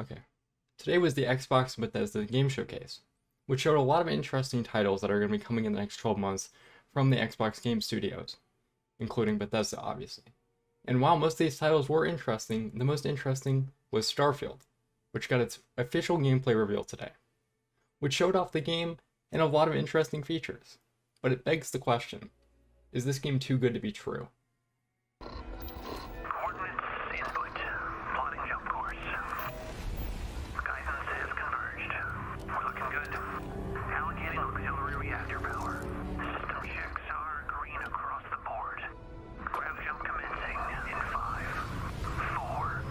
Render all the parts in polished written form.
Okay. Today was the Xbox Bethesda Game Showcase, which showed a lot of interesting titles that are going to be coming in the next 12 months from the Xbox Game Studios, including Bethesda, obviously. And while most of these titles were interesting, the most interesting was Starfield, which got its official gameplay reveal today, which showed off the game and a lot of interesting features. But it begs the question, is this game too good to be true? Coordinates input. Plotting jump course. Guidance has converged. We're looking good. Allocating auxiliary reactor power. System checks are green across the board. Grav jump commencing in 5, 4,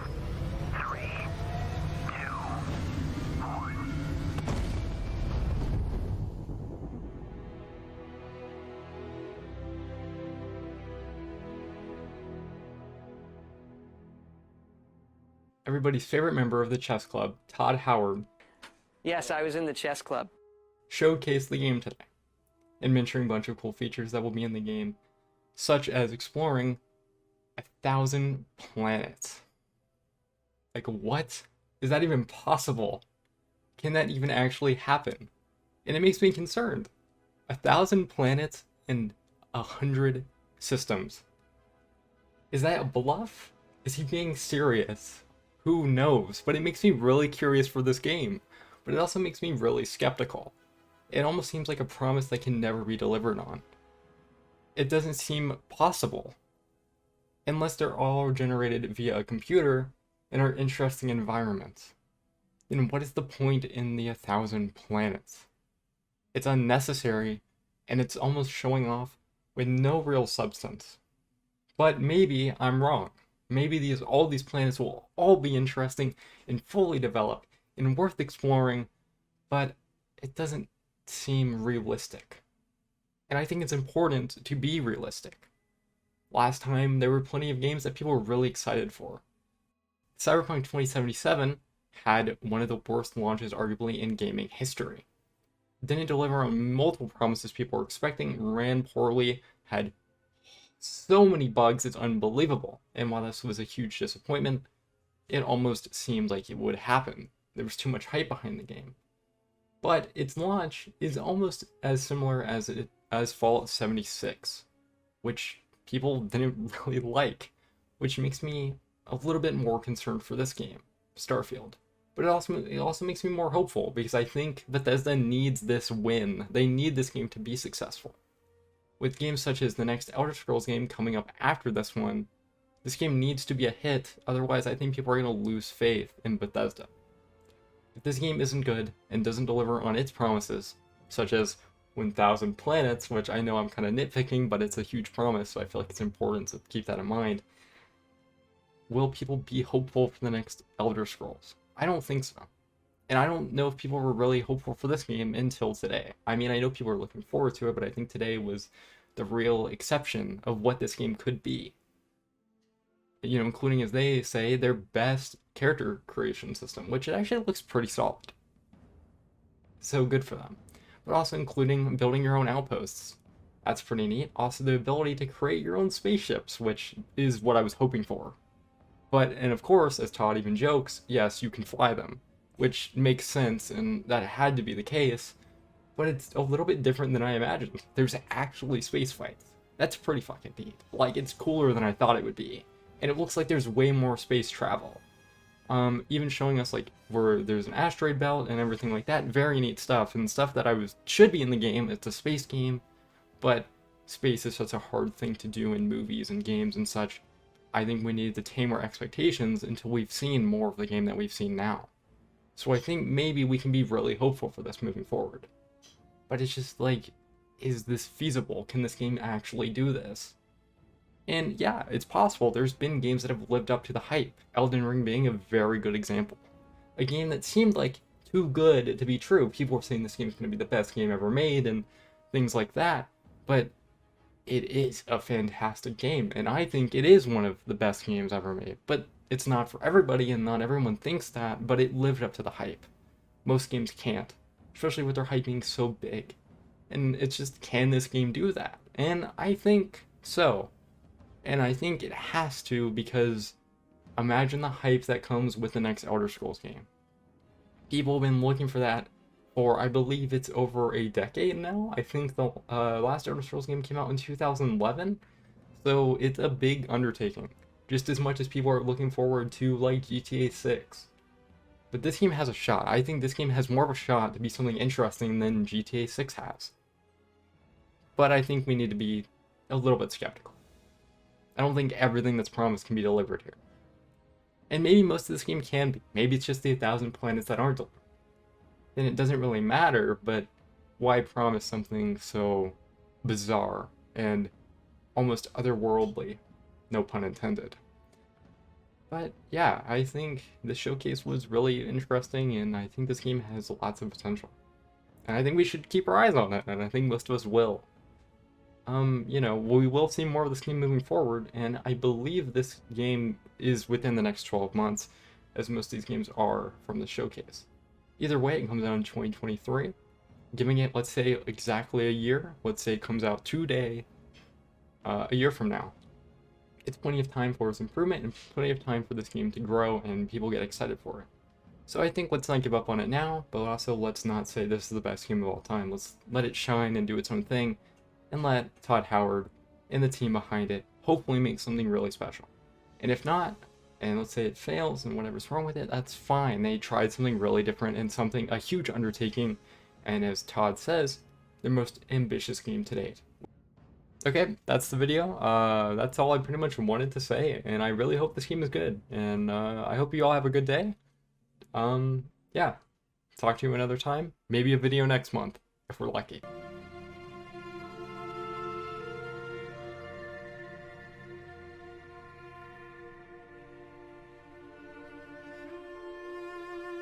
3, 2, 1. Everybody's favorite member of the chess club, Todd Howard, Yes, I was in the chess club. showcased the game today and mentioning a bunch of cool features that will be in the game, such as exploring 1,000 planets. Like, what? Is that even possible? Can that even actually happen? And it makes me concerned. 1,000 planets and 100 systems. Is that a bluff? Is he being serious? Who knows? But it makes me really curious for this game. But it also makes me really skeptical. It almost seems like a promise that can never be delivered on. It doesn't seem possible. Unless they're all generated via a computer and are interesting environments. Then what is the point in the 1,000 planets? It's unnecessary, and it's almost showing off with no real substance. But maybe I'm wrong. Maybe all these planets will all be interesting and fully developed and worth exploring, but it doesn't seem realistic. And I think it's important to be realistic. Last time, there were plenty of games that people were really excited for. Cyberpunk 2077 had one of the worst launches arguably in gaming history. Didn't deliver on multiple promises people were expecting, ran poorly, had so many bugs, it's unbelievable. And while this was a huge disappointment, it almost seemed like it would happen. There was too much hype behind the game. But its launch is almost as similar as Fallout 76, which people didn't really like, which makes me a little bit more concerned for this game, Starfield. But it also makes me more hopeful because I think Bethesda needs this win. They need this game to be successful. With games such as the next Elder Scrolls game coming up after this one, this game needs to be a hit, otherwise I think people are going to lose faith in Bethesda. If this game isn't good and doesn't deliver on its promises, such as 1,000 planets, which I know I'm kind of nitpicking, but it's a huge promise, so I feel like it's important to keep that in mind, will people be hopeful for the next Elder Scrolls? I don't think so. And I don't know if people were really hopeful for this game until today. I mean, I know people were looking forward to it, but I think today was the real exception of what this game could be. You know, including, as they say, their best character creation system, which it actually looks pretty solid. So good for them. But also including building your own outposts. That's pretty neat. Also the ability to create your own spaceships, which is what I was hoping for. And of course, as Todd even jokes, yes, you can fly them, which makes sense, and that had to be the case, but it's a little bit different than I imagined. There's actually space fights. That's pretty fucking neat. Like, it's cooler than I thought it would be. And it looks like there's way more space travel. Even showing us, like, where there's an asteroid belt and everything like that. Very neat stuff, and stuff that should be in the game. It's a space game, but space is such a hard thing to do in movies and games and such. I think we need to tame our expectations until we've seen more of the game that we've seen now. So I think maybe we can be really hopeful for this moving forward. But it's just like, is this feasible? Can this game actually do this? And yeah, it's possible. There's been games that have lived up to the hype, Elden Ring being a very good example. A game that seemed like too good to be true. People were saying this game is going to be the best game ever made and things like that. But it is a fantastic game, and I think it is one of the best games ever made. But it's not for everybody, and not everyone thinks that, but it lived up to the hype. Most games can't, especially with their hype being so big. And it's just, can this game do that? And I think so. And I think it has to, because imagine the hype that comes with the next Elder Scrolls game. People have been looking for that for, I believe it's over a decade now. I think the last Elder Scrolls game came out in 2011, so it's a big undertaking, just as much as people are looking forward to like GTA 6. But this game has a shot. I think this game has more of a shot to be something interesting than GTA 6 has. But I think we need to be a little bit skeptical. I don't think everything that's promised can be delivered here. And maybe most of this game can be. Maybe it's just the 1,000 planets that aren't delivered. Then it doesn't really matter, but why promise something so bizarre and almost otherworldly? No pun intended. But yeah, I think the showcase was really interesting, and I think this game has lots of potential. And I think we should keep our eyes on it, and I think most of us will. We will see more of this game moving forward, and I believe this game is within the next 12 months, as most of these games are from the showcase. Either way, it comes out in 2023. Giving it, let's say, exactly a year. Let's say it comes out today, a year from now. It's plenty of time for its improvement and plenty of time for this game to grow and people get excited for it. So I think let's not give up on it now, but also let's not say this is the best game of all time. Let's let it shine and do its own thing, and let Todd Howard and the team behind it hopefully make something really special. And if not, and let's say it fails and whatever's wrong with it, that's fine. They tried something really different and a huge undertaking, and as Todd says, their most ambitious game to date. Okay, that's the video. That's all I pretty much wanted to say, and I really hope this game is good, and I hope you all have a good day. Yeah, talk to you another time. Maybe a video next month, if we're lucky.